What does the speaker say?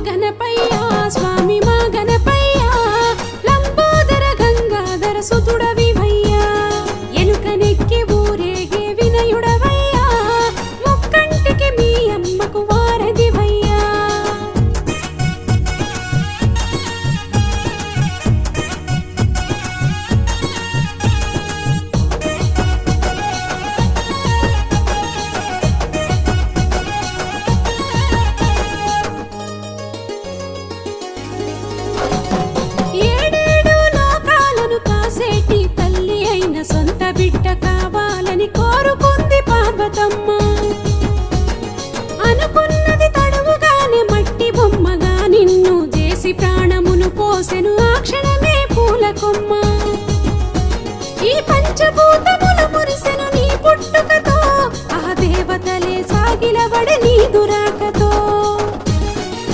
గణపయ్యా స్వామి మా గణపయ్యా లంబోదర గంగాధర సుతుడవివయ్యా ఎలుకనెక్కి ఊరేగే వినయుడవయ్యా ముక్కంటికి మీ అమ్మకు వారధివయ్యా కాసేటి తల్లి అయిన సొంత బిడ్డ కావాలని కోరుకుంది పార్వతమ్మ అనుకున్నది తడువుగానే మట్టి బొమ్మగా నిన్ను చేసి ప్రాణమును పోసెను ఆ క్షణమే పూల కొమ్మ ఈ పంచభూతములు మురిసెను నీ పుట్టుకతో ఆ దేవతలే సాగిలబడి నీ దురా